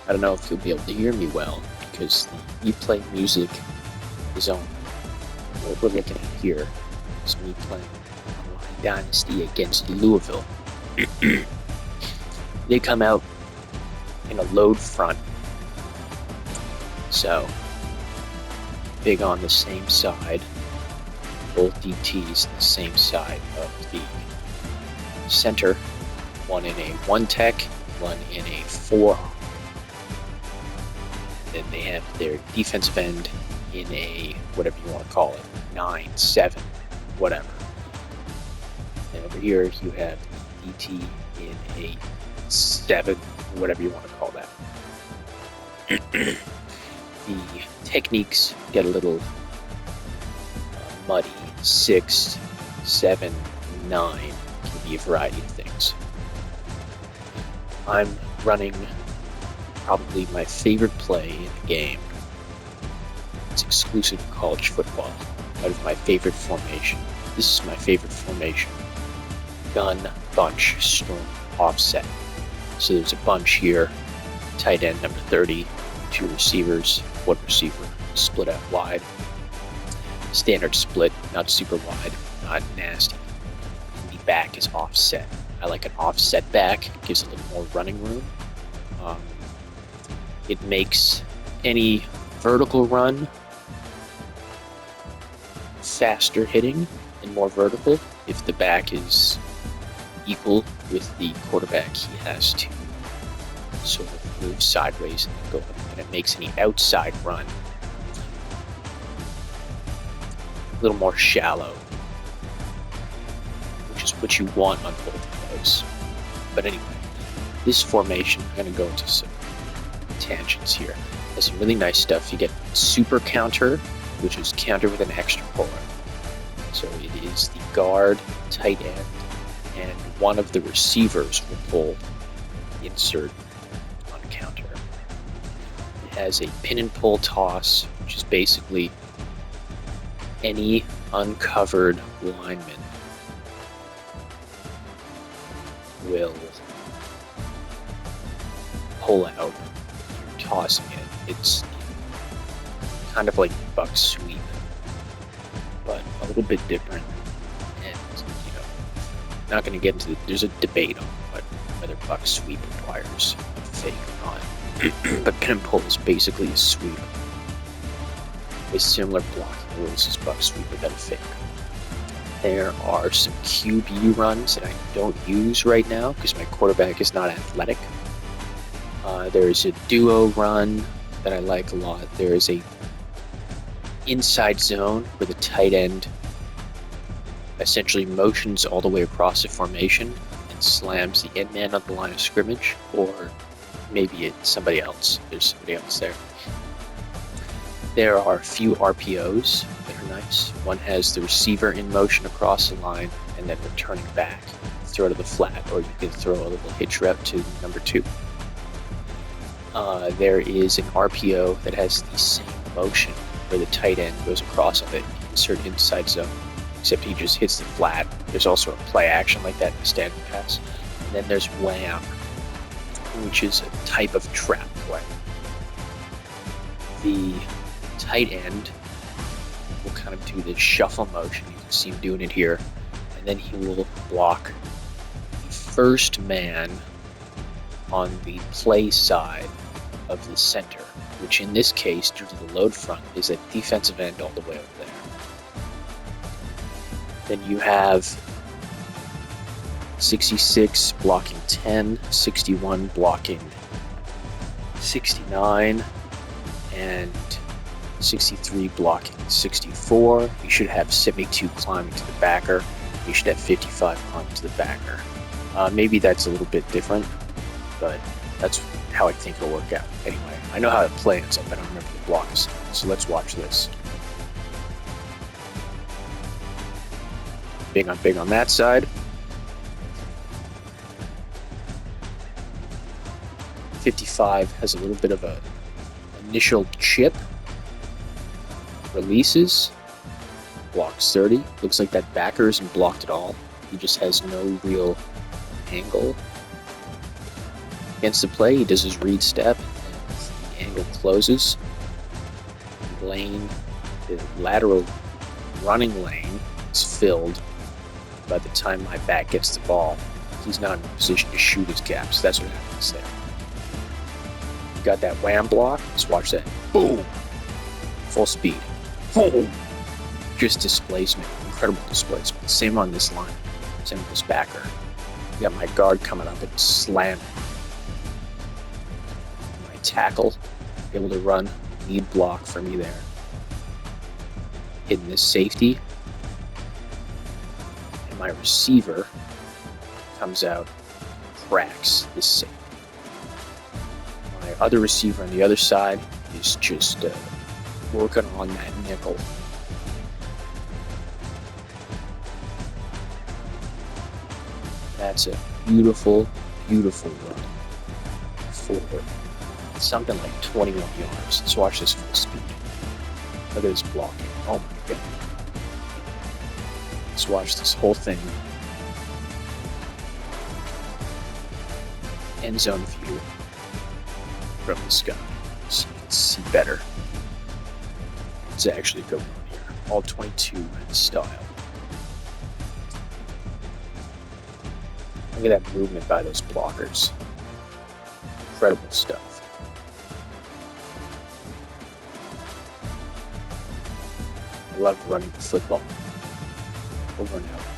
I don't know if you'll be able to hear me well, because the replay music is on. What we're looking at here is me playing Online Dynasty against Louisville. They come out in a load front, so big on the same side, both DTs the same side of the center, one in a 1-tech, one in a 4. Then they have their defensive end in a, whatever you want to call it, 9, 7, whatever. And over here you have DT in a 7, whatever you want to call that. The techniques get a little muddy. 6, 7, 9 can be a variety of things. I'm running probably my favorite play in the game. It's exclusive to college football, out of my favorite formation. This is my favorite formation. Gun, bunch, storm, offset. So there's a bunch here, tight end number 30, 2 receivers, 1 receiver, split out wide. Standard split, not super wide, not nasty. And the back is offset. I like an offset back, it gives a little more running room. It makes any vertical run faster hitting and more vertical. If the back is equal with the quarterback, he has to sort of move sideways and go up, and it makes any outside run a little more shallow, which is what you want on both of those. But anyway, this formation, I'm going to go into some tangents here. There's some really nice stuff. You get super counter, which is counter with an extra puller. So it is the guard, tight end, and one of the receivers will pull insert on counter. It has a pin and pull toss, which is basically any uncovered lineman will pull out. You're tossing it. It's kind of like buck sweep, but a little bit different. And not going to get into there's a debate on whether buck sweep requires a fake or not. But pin and pull is basically a sweep with similar blocking rules as buck sweep without a fake. There are some QB runs that I don't use right now because my quarterback is not athletic. There's a duo run that I like a lot. There is a inside zone where the tight end essentially motions all the way across the formation and slams the end man on the line of scrimmage, or maybe it's somebody else. There's somebody else there. There are a few RPOs that are nice. One has the receiver in motion across the line and then returning back, throw to the flat, or you can throw a little hitch route to number 2. There is an RPO that has the same motion where the tight end goes across on the insert inside zone, except he just hits the flat. There's also a play action like that in the standard pass. And then there's wham, which is a type of trap play. The tight end will kind of do this shuffle motion. You can see him doing it here. And then he will block the first man on the play side of the center, which in this case, due to the load front, is a defensive end all the way over there. Then you have 66 blocking 10, 61 blocking 69, and 63 blocking 64. You should have 72 climbing to the backer. You should have 55 climbing to the backer. Maybe that's a little bit different, but that's how I think it'll work out. Anyway, I know how it plays, but I don't remember the blocks. So let's watch this. Big on that side. 55 has a little bit of a initial chip. Releases. Blocks 30. Looks like that backer isn't blocked at all. He just has no real angle. Against the play, he does his read step, and angle closes, the lateral running lane is filled. By the time my back gets the ball, he's not in a position to shoot his gaps. That's what happens there. You got that wham block. Let's watch that. Boom! Full speed. Boom! Just displacement. Incredible displacement. Same on this line. Same with this backer. You got my guard coming up and slamming. My tackle, able to run lead block for me there. Hitting this safety. And my receiver comes out, cracks this safety. My other receiver on the other side is just working on that nickel. That's a beautiful, beautiful run for something like 21 yards. Let's watch this full speed. Look at this blocking. Oh my god. Let's watch this whole thing. End zone view from the sky, so you can see better. It's actually going on here. All 22 in style. Look at that movement by those blockers. Incredible stuff. I love running the football. Over and out.